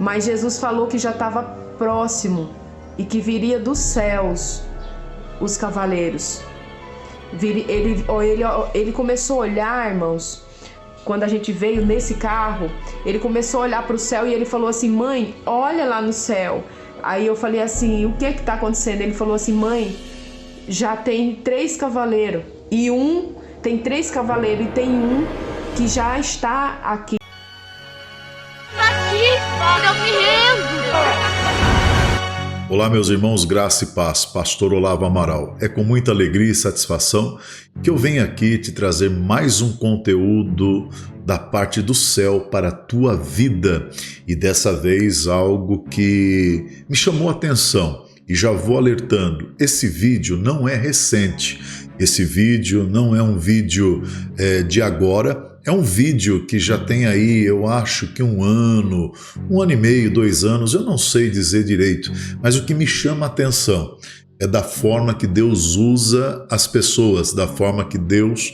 Mas Jesus falou que já estava próximo e que viria dos céus os cavaleiros. Ele começou a olhar, irmãos, quando a gente veio nesse carro, ele começou a olhar para o céu e ele falou assim: mãe, olha lá no céu. Aí eu falei assim: o que está acontecendo? Ele falou assim: mãe, já tem 3 cavaleiros. Tem 3 cavaleiros e tem um que já está aqui. Eu me rendo. Olá, meus irmãos, graça e paz, Pastor Olavo Amaral. É com muita alegria e satisfação que eu venho aqui te trazer mais um conteúdo da parte do céu para a tua vida. E dessa vez algo que me chamou a atenção e já vou alertando. Esse vídeo não é recente, esse vídeo não é um vídeo de agora. É um vídeo que já tem aí, eu acho que 1 ano e meio, 2 anos, eu não sei dizer direito, mas o que me chama a atenção é da forma que Deus usa as pessoas, da forma que Deus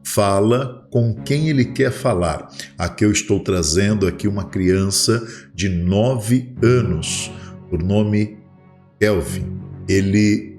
fala com quem Ele quer falar. Aqui eu estou trazendo aqui uma criança de 9 anos, por nome Kelvin. Ele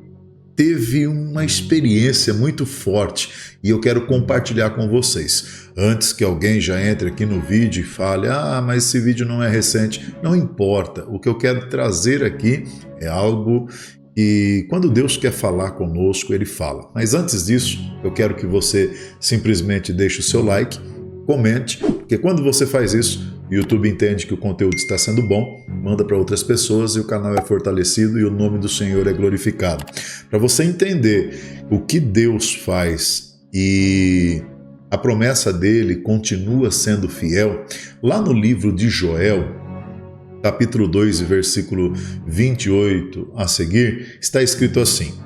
teve uma experiência muito forte e eu quero compartilhar com vocês. Antes que alguém já entre aqui no vídeo e fale: ah, mas esse vídeo não é recente. Não importa. O que eu quero trazer aqui é algo que, quando Deus quer falar conosco, Ele fala. Mas antes disso, eu quero que você simplesmente deixe o seu like, comente, porque quando você faz isso, o YouTube entende que o conteúdo está sendo bom, manda para outras pessoas e o canal é fortalecido e o nome do Senhor é glorificado. Para você entender o que Deus faz e a promessa dele continua sendo fiel, lá no livro de Joel, capítulo 2, versículo 28 a seguir, está escrito assim: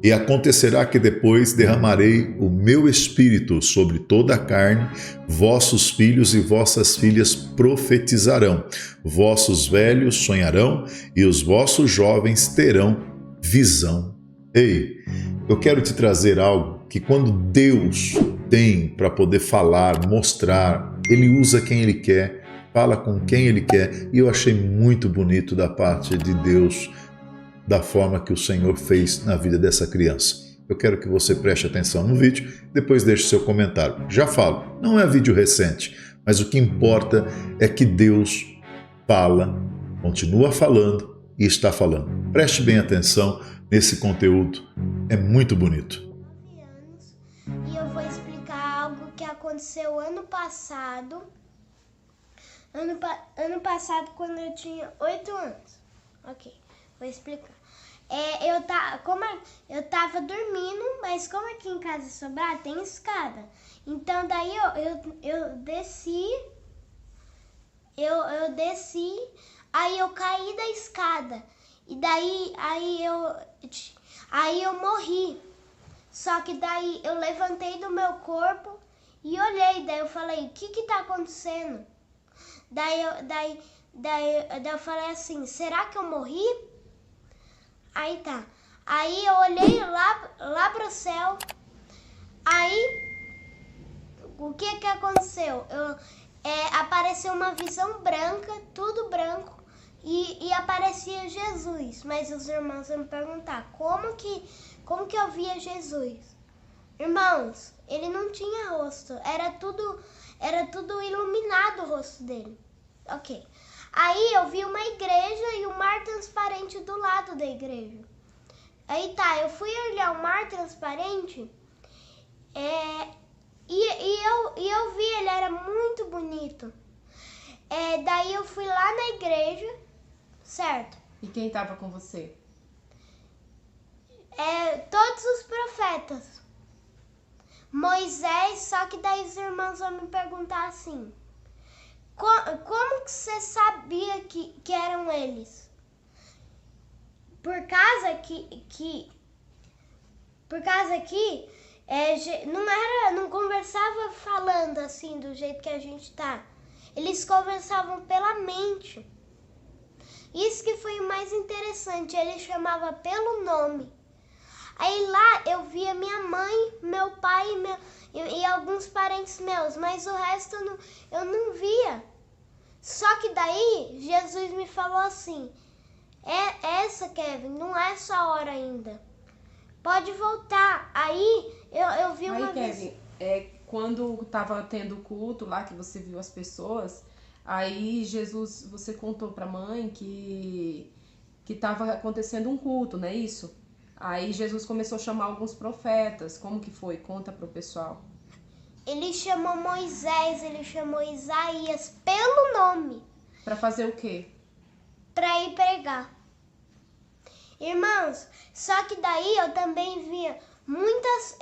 e acontecerá que depois derramarei o meu espírito sobre toda a carne, vossos filhos e vossas filhas profetizarão, vossos velhos sonharão e os vossos jovens terão visão. Ei, eu quero te trazer algo que quando Deus tem para poder falar, mostrar, Ele usa quem Ele quer, fala com quem Ele quer, e eu achei muito bonito da parte de Deus, da forma que o Senhor fez na vida dessa criança. Eu quero que você preste atenção no vídeo, depois deixe seu comentário. Já falo, não é vídeo recente, mas o que importa é que Deus fala, continua falando e está falando. Preste bem atenção nesse conteúdo, é muito bonito. E eu vou explicar algo que aconteceu ano passado. Ano passado, quando eu tinha 8 anos. Ok, vou explicar. Eu tava dormindo, mas como aqui em casa Sobrar tem escada, então daí eu desci, aí eu caí da escada e daí aí eu morri. Só que daí eu levantei do meu corpo e olhei, daí eu falei: o que tá acontecendo? Daí eu falei assim: será que eu morri? Aí tá. Aí eu olhei lá pro céu. Aí o que aconteceu? Apareceu uma visão branca, tudo branco, e aparecia Jesus. Mas os irmãos vão me perguntar: como que eu via Jesus? Irmãos, ele não tinha rosto, era tudo iluminado o rosto dele. Ok. Aí eu vi uma igreja e um mar transparente do lado da igreja. Aí tá, eu fui olhar o mar transparente e eu vi, ele era muito bonito. Daí eu fui lá na igreja, certo? E quem estava com você? Todos os profetas. Moisés, só que daí os irmãos vão me perguntar assim: como que você sabia que eram eles? Por causa que não conversava falando assim do jeito que a gente tá. Eles conversavam pela mente. Isso que foi o mais interessante, ele chamava pelo nome. Aí lá eu via minha mãe, meu pai e alguns parentes meus, mas o resto eu não via. Só que daí Jesus me falou assim, essa, Kevin, não é essa hora ainda. Pode voltar. Aí eu vi uma vez... Kevin, quando tava tendo culto lá, que você viu as pessoas, aí Jesus, você contou pra mãe que tava acontecendo um culto, não é isso? Aí Jesus começou a chamar alguns profetas. Como que foi? Conta pro pessoal. Ele chamou Moisés, ele chamou Isaías pelo nome. Pra fazer o quê? Pra ir pregar. Irmãos, só que daí eu também via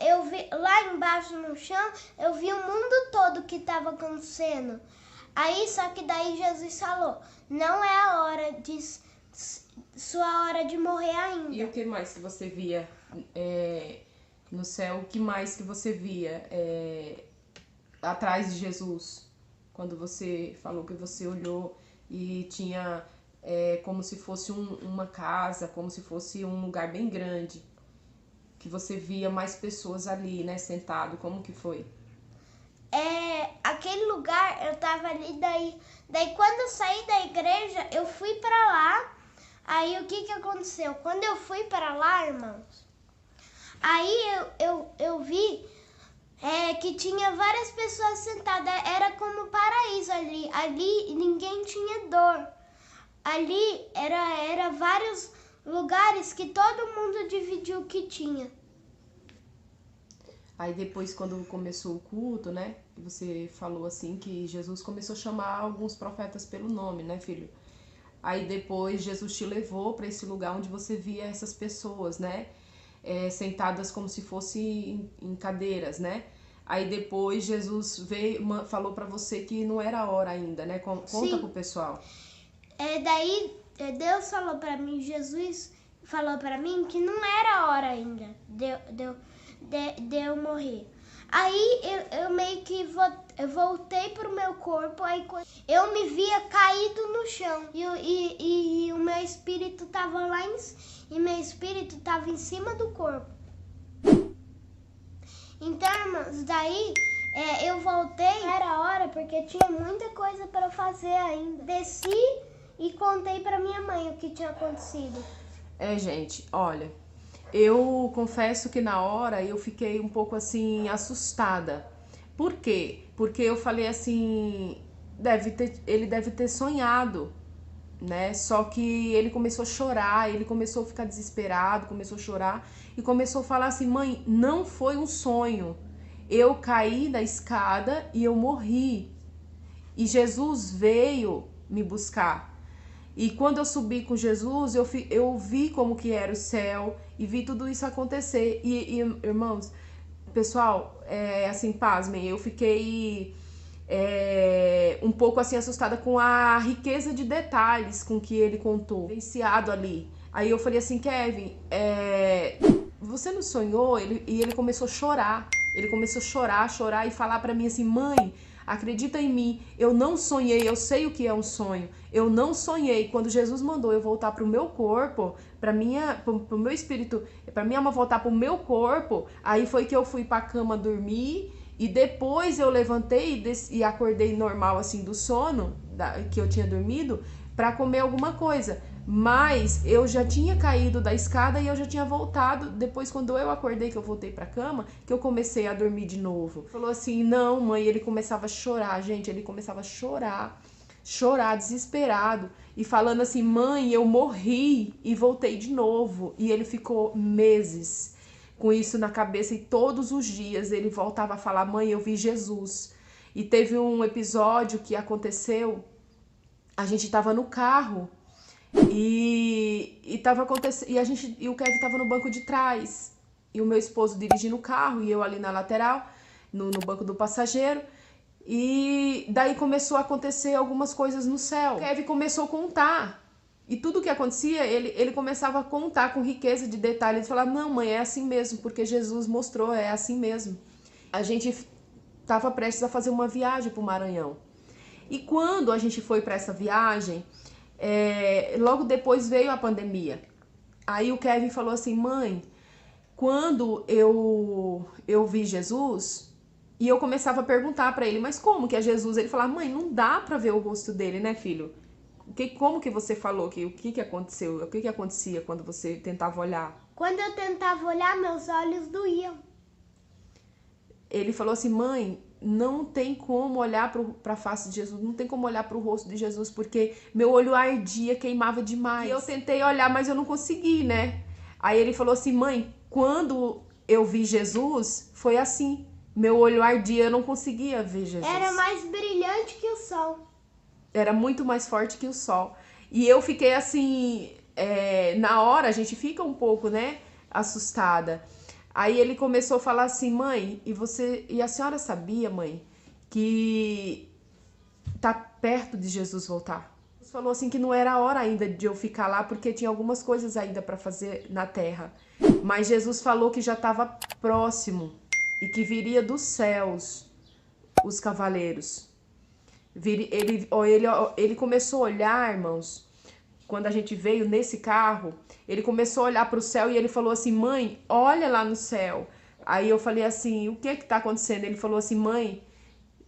eu vi lá embaixo no chão, eu vi o mundo todo que estava acontecendo. Aí, só que daí Jesus falou, não é a hora sua hora de morrer ainda. E o que mais que você via no céu? O que mais que você via atrás de Jesus? Quando você falou que você olhou e tinha como se fosse uma casa, como se fosse um lugar bem grande, que você via mais pessoas ali, né, sentado. Como que foi? Aquele lugar, eu tava ali, daí quando eu saí da igreja, eu fui pra lá. Aí o que aconteceu? Quando eu fui pra lá, irmãos, aí eu vi que tinha várias pessoas sentadas, era como paraíso ali. Ali ninguém tinha dor. Ali era vários lugares que todo mundo dividiu o que tinha. Aí depois, quando começou o culto, né, você falou assim que Jesus começou a chamar alguns profetas pelo nome, né, filho? Aí depois Jesus te levou para esse lugar onde você via essas pessoas, né, sentadas como se fosse em cadeiras, né? Aí depois Jesus falou para você que não era a hora ainda, né? Conta pro pessoal. Daí Deus falou para mim, Jesus falou para mim que não era a hora ainda de eu morrer. Aí eu meio que eu voltei pro meu corpo, aí eu me via caído no chão e o meu espírito tava lá e meu espírito tava em cima do corpo. Então, irmãos, daí eu voltei, não era hora porque tinha muita coisa para fazer ainda. Desci e contei para minha mãe o que tinha acontecido. Gente, olha, eu confesso que na hora eu fiquei um pouco assim assustada. Por quê? Porque eu falei assim, ele deve ter sonhado, né? Só que ele começou a chorar, ele começou a ficar desesperado, começou a chorar e começou a falar assim, mãe, não foi um sonho. Eu caí da escada e eu morri. E Jesus veio me buscar. E quando eu subi com Jesus, eu vi como que era o céu e vi tudo isso acontecer. E irmãos, pessoal, assim, pasmem, eu fiquei um pouco assim assustada com a riqueza de detalhes com que ele contou, vivenciado ali. Aí eu falei assim, Kevin, você não sonhou? E ele começou a chorar. Ele começou a chorar e falar pra mim assim, mãe, acredita em mim, eu não sonhei, eu sei o que é um sonho. Eu não sonhei. Quando Jesus mandou eu voltar pro meu corpo, pro meu espírito, pra minha alma voltar pro meu corpo, aí foi que eu fui pra cama dormir e depois eu levantei e acordei normal assim do sono que eu tinha dormido pra comer alguma coisa. Mas eu já tinha caído da escada e eu já tinha voltado. Depois, quando eu acordei, que eu voltei pra cama, que eu comecei a dormir de novo. Falou assim, não, mãe, ele começava a chorar, gente. Ele começava a chorar, desesperado. E falando assim, mãe, eu morri e voltei de novo. E ele ficou meses com isso na cabeça. E todos os dias ele voltava a falar, mãe, eu vi Jesus. E teve um episódio que aconteceu, a gente tava no carro. E tava acontecendo, e o Kevin tava no banco de trás e o meu esposo dirigindo o carro e eu ali na lateral, no banco do passageiro. E daí começou a acontecer algumas coisas no céu. O Kevin começou a contar e tudo que acontecia ele começava a contar com riqueza de detalhes. Ele falava, não, mãe, é assim mesmo, porque Jesus mostrou, é assim mesmo. A gente tava prestes a fazer uma viagem pro Maranhão e quando a gente foi para essa viagem, logo depois veio a pandemia. Aí o Kevin falou assim, mãe, quando eu vi Jesus, E eu começava a perguntar pra ele, mas como que é Jesus? Ele falava, mãe, não dá pra ver o rosto dele, né, filho? Como que você falou? O que aconteceu? O que acontecia quando você tentava olhar? Quando eu tentava olhar, meus olhos doíam. Ele falou assim, mãe, não tem como olhar para a face de Jesus, não tem como olhar para o rosto de Jesus, porque meu olho ardia, queimava demais. E eu tentei olhar, mas eu não consegui, né? Aí ele falou assim, mãe, quando eu vi Jesus, foi assim. Meu olho ardia, eu não conseguia ver Jesus. Era mais brilhante que o sol. Era muito mais forte que o sol. E eu fiquei assim, na hora a gente fica um pouco, né, assustada. Aí ele começou a falar assim, mãe, e a senhora sabia, mãe, que tá perto de Jesus voltar? Ele falou assim que não era a hora ainda de eu ficar lá, porque tinha algumas coisas ainda para fazer na terra. Mas Jesus falou que já estava próximo e que viria dos céus os cavaleiros. Ele começou a olhar, irmãos, quando a gente veio nesse carro, ele começou a olhar para o céu e ele falou assim, mãe, olha lá no céu. Aí eu falei assim, o que está acontecendo? Ele falou assim, mãe,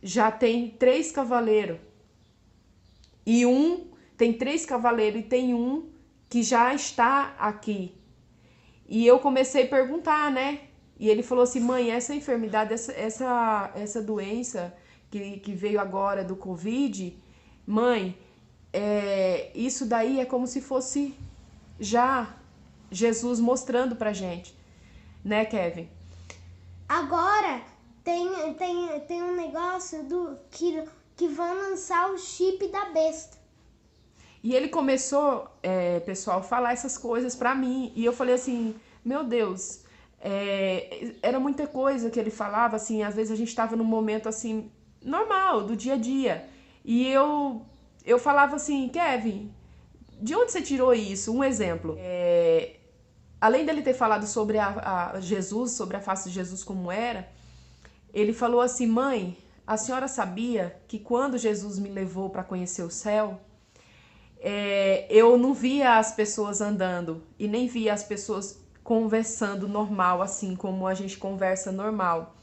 já tem 3 cavaleiros. E tem 3 cavaleiros e tem um que já está aqui. E eu comecei a perguntar, né? E ele falou assim, mãe, essa enfermidade, essa doença que veio agora do Covid, mãe, isso daí é como se fosse já Jesus mostrando pra gente, né, Kevin? Agora tem um negócio que vão lançar o chip da besta. E ele começou, pessoal, a falar essas coisas pra mim. E eu falei assim, meu Deus, era muita coisa que ele falava, assim, às vezes a gente tava num momento assim, normal, do dia a dia. E eu falava assim, Kevin, de onde você tirou isso? Um exemplo. Além dele ter falado sobre Jesus, sobre a face de Jesus como era, ele falou assim, mãe, a senhora sabia que quando Jesus me levou para conhecer o céu, eu não via as pessoas andando e nem via as pessoas conversando normal, assim como a gente conversa normal.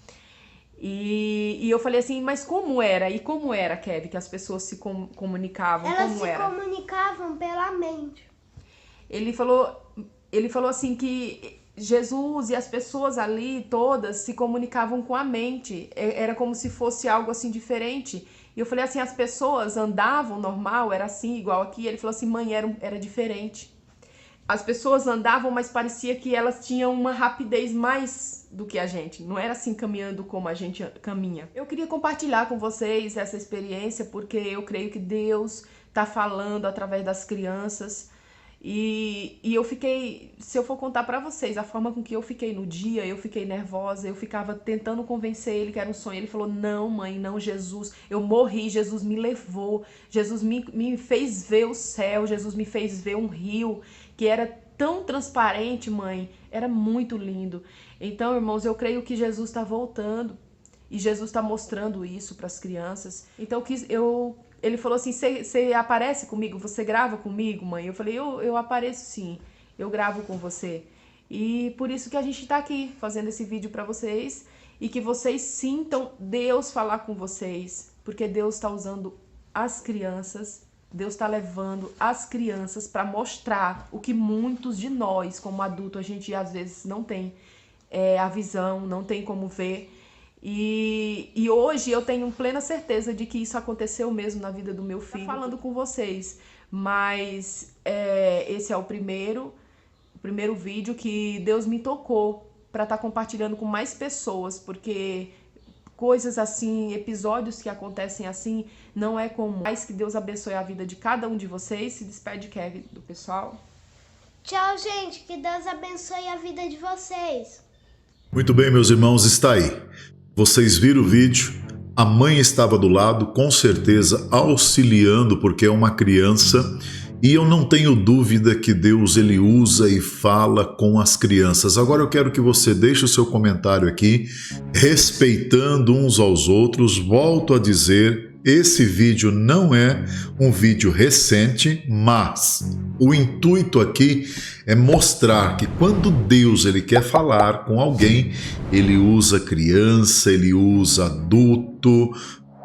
E eu falei assim, mas como era? E como era, Kevin, que as pessoas se comunicavam? Elas como se era? comunicavam pela mente. Ele falou assim que Jesus e as pessoas ali todas se comunicavam com a mente. Era como se fosse algo assim diferente. E eu falei assim, as pessoas andavam normal, era assim, igual aqui. Ele falou assim, mãe, era diferente. As pessoas andavam, mas parecia que elas tinham uma rapidez mais do que a gente. Não era assim caminhando como a gente caminha. Eu queria compartilhar com vocês essa experiência, porque eu creio que Deus está falando através das crianças. E eu fiquei, se eu for contar pra vocês a forma com que eu fiquei no dia, eu fiquei nervosa, eu ficava tentando convencer ele que era um sonho. Ele falou, não mãe, não, Jesus, eu morri, Jesus me levou, Jesus me fez ver o céu, Jesus me fez ver um rio que era tão transparente, mãe, era muito lindo. Então, irmãos, eu creio que Jesus está voltando e Jesus está mostrando isso para as crianças. Então, ele falou assim, você aparece comigo? Você grava comigo, mãe? Eu falei, eu apareço sim, eu gravo com você. E por isso que a gente tá aqui, fazendo esse vídeo para vocês. E que vocês sintam Deus falar com vocês. Porque Deus está usando as crianças, Deus está levando as crianças para mostrar o que muitos de nós, como adulto, a gente às vezes não tem a visão, não tem como ver. E hoje eu tenho plena certeza de que isso aconteceu mesmo na vida do meu filho. Tô falando com vocês, mas esse é o primeiro vídeo que Deus me tocou para estar compartilhando com mais pessoas, porque coisas assim, episódios que acontecem assim, não é comum. Mais que Deus abençoe a vida de cada um de vocês. Se despede, Kevin, do pessoal. Tchau, gente. Que Deus abençoe a vida de vocês. Muito bem, meus irmãos, está aí. Vocês viram o vídeo, a mãe estava do lado, com certeza auxiliando, porque é uma criança, e eu não tenho dúvida que Deus ele usa e fala com as crianças. Agora eu quero que você deixe o seu comentário aqui, respeitando uns aos outros. Volto a dizer, esse vídeo não é um vídeo recente, mas o intuito aqui é mostrar que quando Deus ele quer falar com alguém, ele usa criança, ele usa adulto,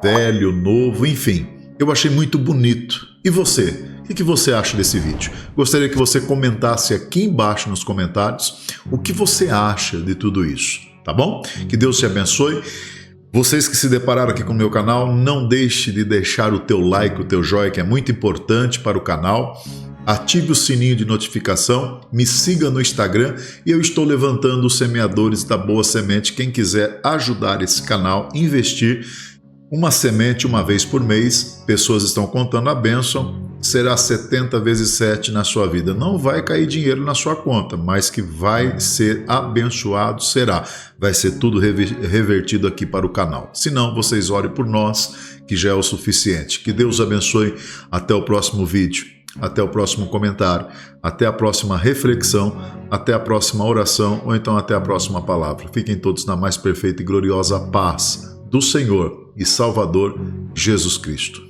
velho, novo, enfim. Eu achei muito bonito. E você? O que você acha desse vídeo? Gostaria que você comentasse aqui embaixo nos comentários o que você acha de tudo isso, tá bom? Que Deus te abençoe. Vocês que se depararam aqui com o meu canal, não deixe de deixar o teu like, o teu joinha, que é muito importante para o canal. Ative o sininho de notificação, me siga no Instagram e eu estou levantando os semeadores da Boa Semente. Quem quiser ajudar esse canal, investir uma semente uma vez por mês, pessoas estão contando a bênção, será 70 vezes 7 na sua vida. Não vai cair dinheiro na sua conta, mas que vai ser abençoado será. Vai ser tudo revertido aqui para o canal. Se não, vocês orem por nós, que já é o suficiente. Que Deus abençoe. Até o próximo vídeo, até o próximo comentário, até a próxima reflexão, até a próxima oração ou então até a próxima palavra. Fiquem todos na mais perfeita e gloriosa paz do Senhor e Salvador Jesus Cristo.